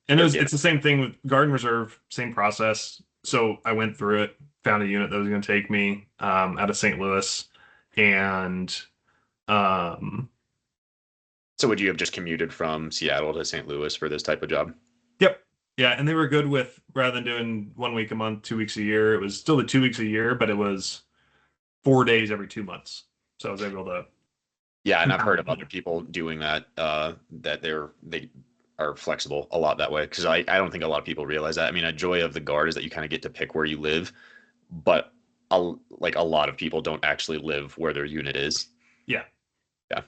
And Or get it's the same thing with Guard and Reserve, same process. So I went through it, found a unit that was going to take me out of St. Louis, and um, So would you have just commuted from Seattle to St. Louis for this type of job? yep, yeah, and they were good with rather than doing 1 week a month, 2 weeks a year. It was still the 2 weeks a year, but it was 4 days every 2 months. So I was able to Yeah, and I've heard compound of it. other people doing that, that they are flexible a lot that way. Because I don't think a lot of people realize that. I mean, a joy of the guard is that you kind of get to pick where you live, but like a lot of people don't actually live where their unit is. Yeah, Yeah.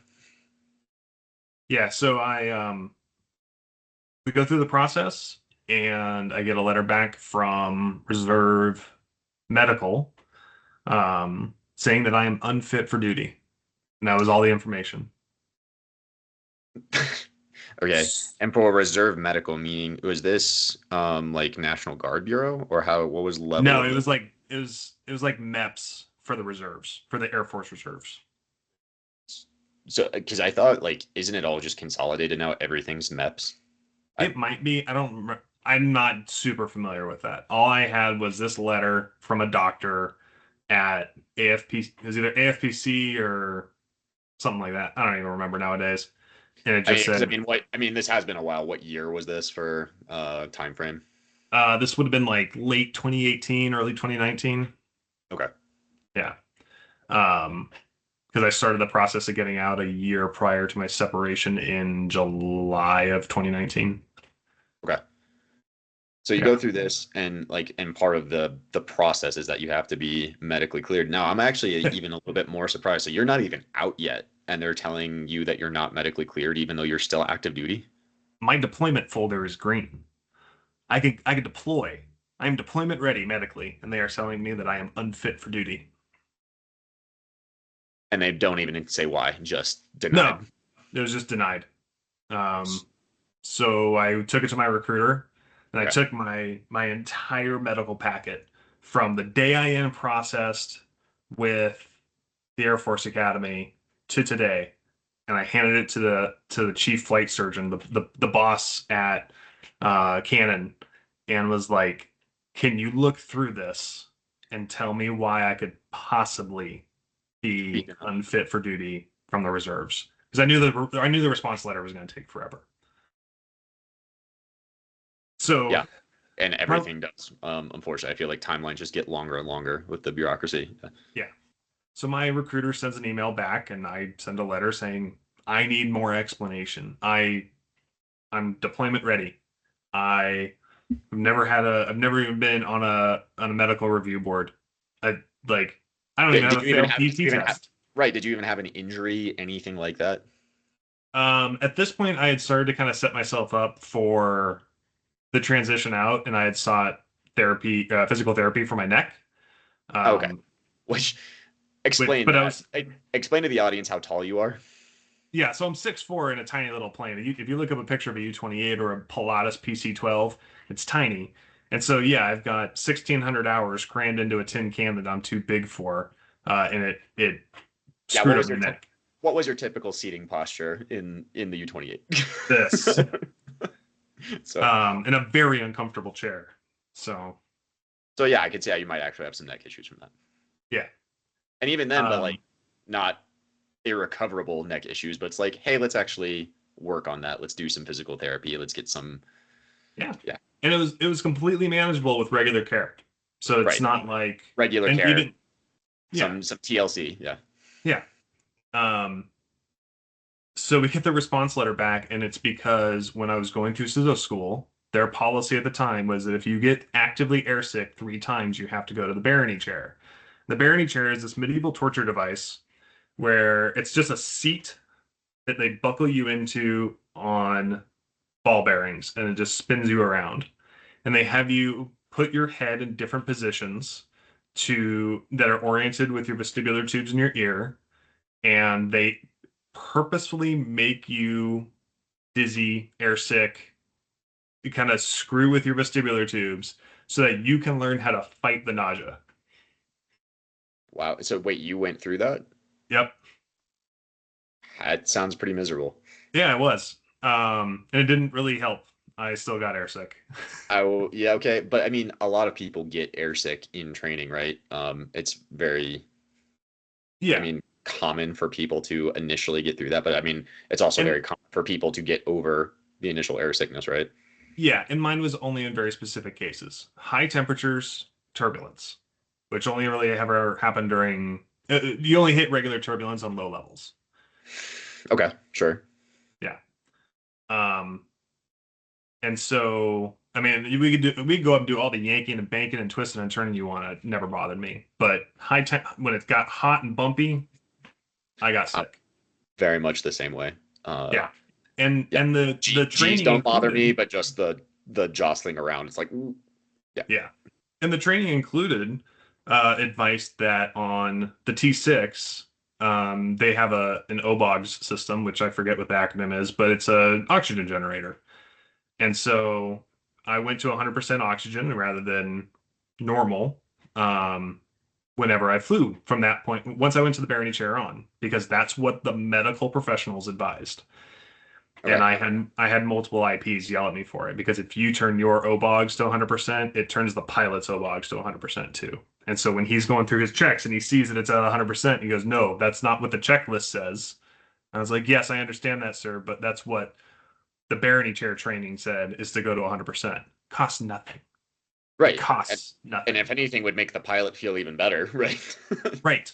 yeah. So I we go through the process, and I get a letter back from Reserve Medical saying that I am unfit for duty. And that was all the information. Okay. And for reserve medical, meaning was this like National Guard Bureau or how what was the level No, of it the was like it was like MEPS for the reserves, for the Air Force reserves. so because I thought like isn't it all just consolidated now? Everything's MEPS. I It might be. I don't remember. I'm not super familiar with that. All I had was this letter from a doctor at AFP. It was either AFPC or something like that. I don't even remember nowadays. And it I just mean, because I said, mean, what I mean, this has been a while. What year was this for time frame? this would have been like late 2018, early 2019. Okay. Yeah. Um, because I started the process of getting out a year prior to my separation in July of 2019. Okay. So you go Yeah. through this and like and part of the process is that you have to be medically cleared. Now, I'm actually even a little bit more surprised. So you're not even out yet and they're telling you that you're not medically cleared even though you're still active duty? My deployment folder is green. I could deploy. I am deployment ready medically, and they are telling me that I am unfit for duty. And they don't even say why, just No, denied. it was just denied. Um, so I took it to my recruiter, and I Okay. took my entire medical packet from the day I in processed with the Air Force Academy to today, and I handed it to the chief flight surgeon, the boss at Canon, and was like, "Can you look through this and tell me why I could possibly Be be denied. unfit for duty from the reserves?" Because I knew the response letter was going to take forever. So Yeah. And my everything does. Unfortunately, I feel like timelines just get longer and longer with the bureaucracy. yeah, so my recruiter sends an email back, and I send a letter saying I need more explanation. I'm deployment ready. I I've never even been on a medical review board. I like I don't even have Did a you even failed have, did PT you even have, test. right? Did you even have an injury, anything like that? At this point, I had started to kind of set myself up for the transition out, and I had sought therapy, physical therapy for my neck. Okay. Um, Which which, explain but I that. was Explain to the audience how tall you are. yeah, so I'm 6'4" in a tiny little plane. If you look up a picture of a U-28 or a Pilatus PC-12, it's tiny. And so yeah, I've got 1,600 hours crammed into a tin can that I'm too big for, and it Yeah, screwed up my neck. what was your typical seating posture in the U-28? This, So in a very uncomfortable chair. So so yeah, I could say yeah, you might actually have some neck issues from that. yeah, And even then, but like um, not irrecoverable neck issues, but it's like, hey, let's actually work on that. Let's do some physical therapy. Let's get some yeah, yeah, and it was completely manageable with regular care. So it's right. not like, Regular and care, even yeah, some TLC, yeah. yeah. Um, So we get the response letter back, and it's because when I was going through CISO school, their policy at the time was that if you get actively airsick 3 times, you have to go to the Barony chair. The Barony chair is this medieval torture device where it's just a seat that they buckle you into on ball bearings, and it just spins you around. And they have you put your head in different positions to that are oriented with your vestibular tubes in your ear, and they purposefully make you dizzy, airsick, you kind of screw with your vestibular tubes so that you can learn how to fight the nausea. Wow. So wait, you went through that? Yep. That sounds pretty miserable. Yeah, it was. And it didn't really help. I still got airsick. I will, yeah, okay. But I mean, a lot of people get airsick in training, right? It's very, I Yeah. mean, common for people to initially get through that, but I mean, it's also And very common for people to get over the initial air sickness, right? yeah, and mine was only in very specific cases. High temperatures, turbulence, which only really ever happened during you only hit regular turbulence on low levels. Okay, sure. Yeah. Um, and so I mean, we could go up and do all the yanking and banking and twisting and turning you want. It never bothered me. But high temp when it got hot and bumpy, I got I'm sick. very much the same way. Yeah. And Yeah, the G's training don't bother me, included, but just the jostling around, it's like, ooh, yeah, yeah. And the training included advice that on the T6, they have an OBOGS system, which I forget what the acronym is, but it's an oxygen generator. And so I went to 100% oxygen rather than normal whenever I flew from that point. Once I went to the Barony chair on, because that's what the medical professionals advised. And okay, I had multiple IPs yell at me for it because if you turn your OBOGs to 100%, it turns the pilot's OBOGs to 100% too. And so when he's going through his checks and he sees that it's at 100%, he goes, "No, that's not what the checklist says." I was like, "Yes, I understand that, sir, but that's what the Barony chair training said is to go to 100%. Costs nothing. It right. costs And nothing." if anything would make the pilot feel even better, right? Right.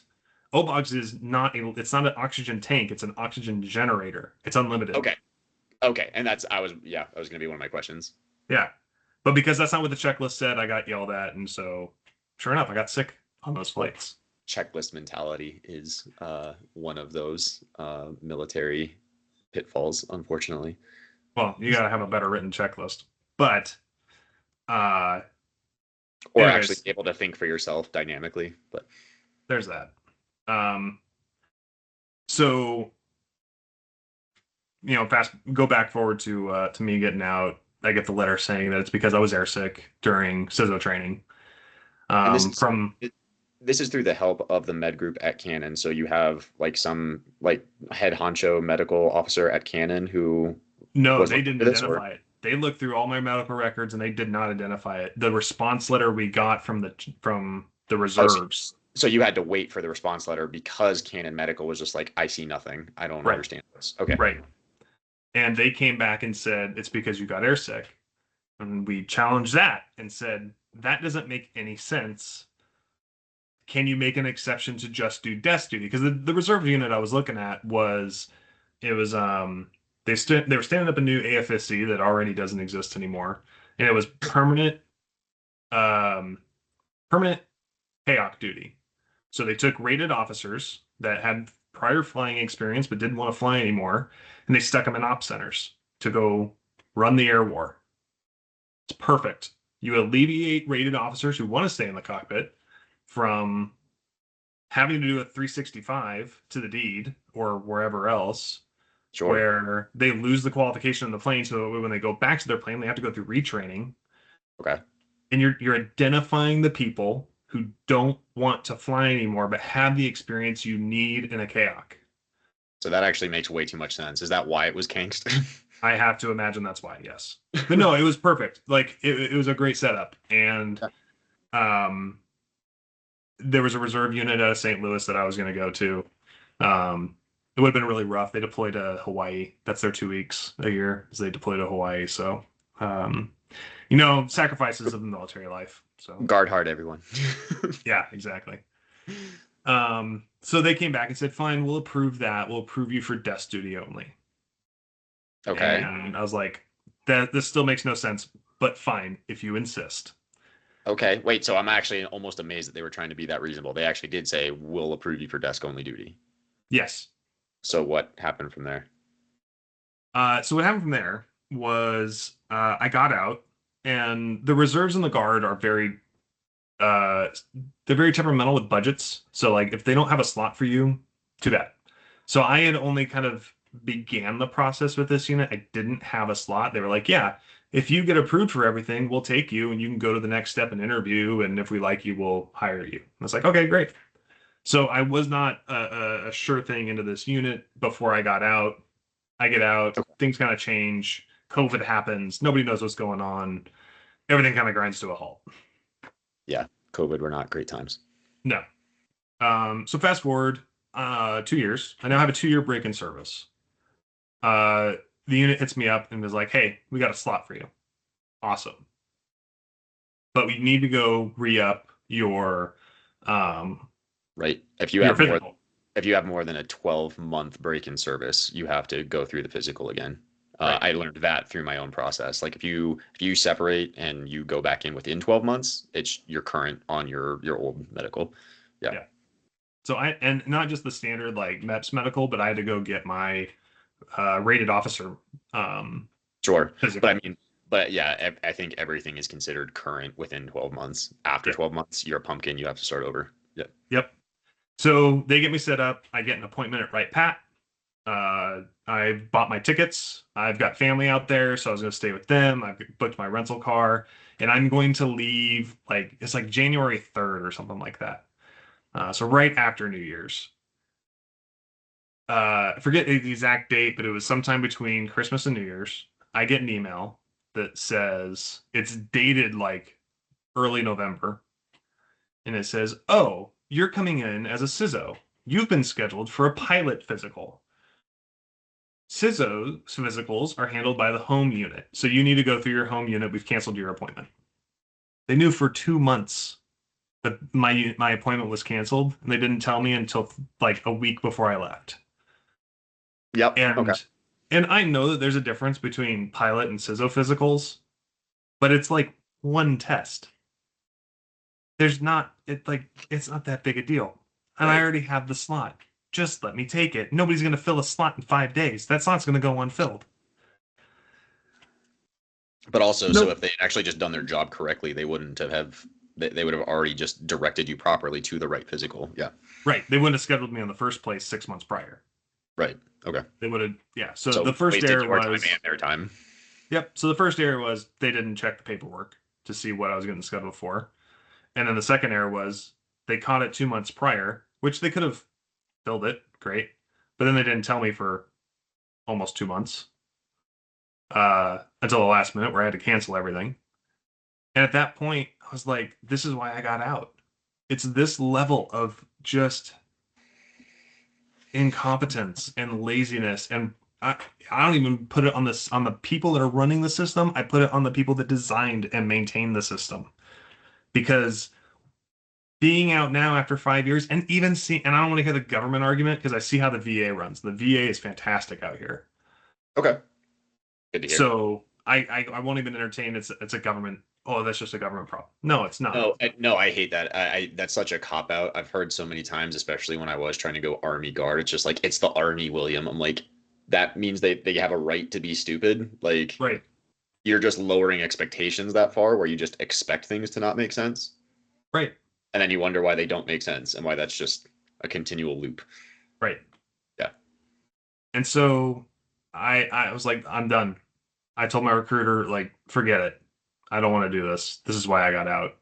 OBOGs is not it's not an oxygen tank, it's an oxygen generator. It's unlimited. Okay, okay. And that's, yeah, I was going to be one of my questions. Yeah. But because that's not what the checklist said, I got yelled at. And so, sure enough, I got sick on those flights. Checklist mentality is one of those military pitfalls, unfortunately. Well, you got to have a better written checklist. But, uh, Or actually anyways, be able to think for yourself dynamically. But there's that. Um, so, go back forward to me getting out. I get the letter saying that it's because I was airsick during CISO training. and From this is through the help of the med group at Canon. So you have like some like head honcho medical officer at Canon who No, was they looking didn't for this, or identify it. They looked through all my medical records and they did not identify it. The response letter we got from the oh, reserves. so you had to wait for the response letter because Canon Medical was just like, I see nothing. I don't Right, understand this. Okay. right. And they came back and said it's because you got airsick. And we challenged that and said that doesn't make any sense. Can you make an exception to just do desk duty? Because the reserve unit I was looking at was it was they were standing up a new AFSC that already doesn't exist anymore, and it was um permanent PAOC duty. So they took rated officers that had prior flying experience but didn't want to fly anymore, and they stuck them in op centers to go run the air war. It's perfect. You alleviate rated officers who want to stay in the cockpit from having to do a 365 to the deed or wherever else, Sure. where they lose the qualification in the plane. So when they go back to their plane, they have to go through retraining. Okay. And you're identifying the people who don't want to fly anymore but have the experience you need in a kayak. So that actually makes way too much sense. Is that why it was kanked? I have to imagine that's why, yes. But no, it was perfect. Like it was a great setup. And um there was a reserve unit out of St. Louis that I was going to go to. It would have been really rough. They deploy to Hawaii. That's their 2 weeks a year as they deploy to Hawaii. So, sacrifices of the military life. So, Guard hard, everyone. yeah, exactly. So they came back and said, fine, we'll approve that. We'll approve you for desk duty only. Okay. And I was like, that this still makes no sense, but fine, if you insist. Okay. Wait, so I'm actually almost amazed that they were trying to be that reasonable. They actually did say, we'll approve you for desk only duty. Yes. So what happened from there? So what happened from there was I got out, and the reserves and the guard are uh, they're very temperamental with budgets. So like if they don't have a slot for you, too bad. So I had only kind of began the process with this unit. I didn't have a slot. They were like, yeah, if you get approved for everything, we'll take you and you can go to the next step and interview. And if we like you, we'll hire you. I was like, okay, great. So I was not a sure thing into this unit before I got out. I get out, things kind of change. COVID happens. Nobody knows what's going on. Everything kind of grinds to a halt. Yeah, COVID were not great times. No. So fast forward 2 years. I now have a 2-year break in service. Uh, the unit hits me up and was like, "Hey, we got a slot for you. Awesome, but we need to go re-up um Right. your physical." If you have more than a 12-month break in service, you have to go through the physical again. Right. I learned that through my own process. Like if you separate and you go back in within 12 months, it's you're current on your old medical. Yeah. Yeah. So and not just the standard like MEPS medical, but I had to go get my rated officer Sure. But I physical. mean, but yeah, I think everything is considered current within 12 months. After Yep. 12 months, you're a pumpkin. You have to start over. Yeah. Yep. So they get me set up. I get an appointment at Right Pat. I've bought my tickets. I've got family out there, so I was going to stay with them. I've booked my rental car, and I'm going to leave like it's like January 3rd or something like that. So right after New Year's. I forget the exact date, but it was sometime between Christmas and New Year's. I get an email that says it's dated like early November, and it says, "Oh, you're coming in as a CISO. You've been scheduled for a pilot physical. CISO physicals are handled by the home unit, so you need to go through your home unit. We've canceled your appointment." They knew for 2 months that my appointment was canceled, and they didn't tell me until like a week before I left. Yep. Okay. And I know that there's a difference between pilot and CISO physicals, but it's like one test. There's not it's not that big a deal. And I Right. already have the slot. Just let me take it. Nobody's going to fill a slot in 5 days. That slot's going to go unfilled. But also, so Nope. if they had actually just done their job correctly, they wouldn't have they would have already just directed you properly to the right physical. Yeah. Right. They wouldn't have scheduled me in the first place 6 months prior. Right. Okay. They would have, yeah. So the So first wasted error your time was, and their time. yep. So the first error was they didn't check the paperwork to see what I was getting scheduled for. And then the second error was they caught it 2 months prior, which they could have filled it. Great. But then they didn't tell me for almost 2 months until the last minute where I had to cancel everything. And at that point, I was like, this is why I got out. It's this level of just incompetence and laziness. And I don't even put it on this on the people that are running the system. I put it on the people that designed and maintain the system. Because being out now after 5 years and even see and I don't want to hear the government argument because I see how the VA runs. The VA is fantastic out here. Okay. Good to hear. So I won't even entertain it's a government. Oh, that's just a government problem. No, it's not. No, I hate that. I that's such a cop out. I've heard so many times, especially when I was trying to go Army Guard. It's just like it's the Army, William. I'm like, that means they have a right to be stupid. Like Right, you're just lowering expectations that far, where you just expect things to not make sense, right, and then you wonder why they don't make sense and why that's just a continual loop. right. Yeah. And so I was like, I'm done. I told my recruiter, like, forget it. I don't want to do this. This is why I got out.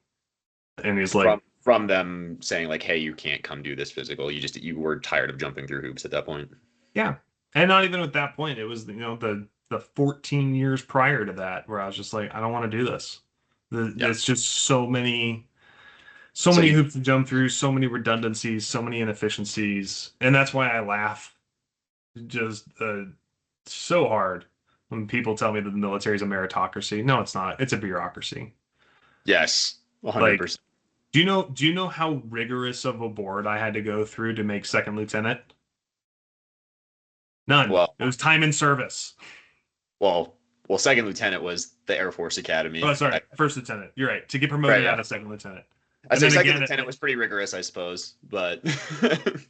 And he's like, From them saying like, hey, you can't come do this physical. You were tired of jumping through hoops at that point. yeah. And not even at that point. It was, the 14 years prior to that where I was just like, I don't want to do this. Yeah. It's just so So many you hoops to jump through, so many redundancies, so many inefficiencies. And that's why I laugh just so hard when people tell me that the military is a meritocracy. No, it's not. It's a bureaucracy. yes, Like, 100%. do you know how rigorous of a board I had to go through to make second lieutenant? None. Well, It was time in service. well, second lieutenant was the Air Force Academy. Oh, sorry, first lieutenant. You're right. To get Right, promoted yeah. out of second lieutenant. I'd And say then second again, lieutenant was pretty rigorous, I suppose, but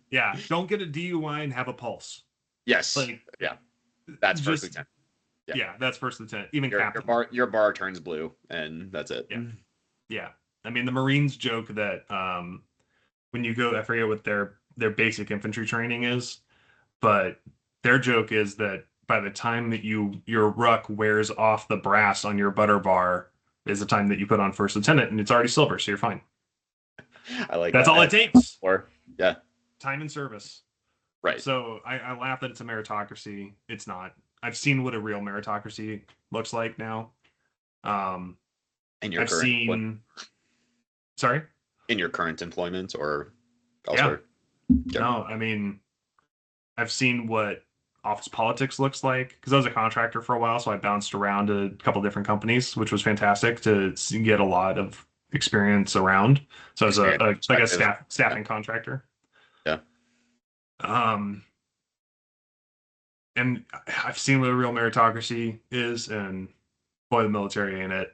yeah, don't get a DUI and have a pulse. yes, Like, yeah, that's first just lieutenant. Yeah, yeah, that's first lieutenant. Even captain. your bar turns blue, and that's it. Yeah, yeah. I mean, the Marines joke that when you go, I forget what their basic infantry training is, but their joke is that by the time that your ruck wears off the brass on your butter bar is the time that you put on first lieutenant, and it's already silver, so you're fine. I like That's that. all it takes. Or yeah, Time and service. right. So I laugh that it's a meritocracy. It's not. I've seen what a real meritocracy looks like now. Um, In your I've current employment, seen, sorry, in your current employment or yeah, elsewhere? Okay. no, I mean, I've seen what office politics looks like because I was a contractor for a while, so I bounced around a couple different companies, which was fantastic to get a lot of experience around. So as Experience a like a perspective. Yeah. staffing contractor. Yeah. Um, and I've seen what a real meritocracy is, and boy, the military ain't it.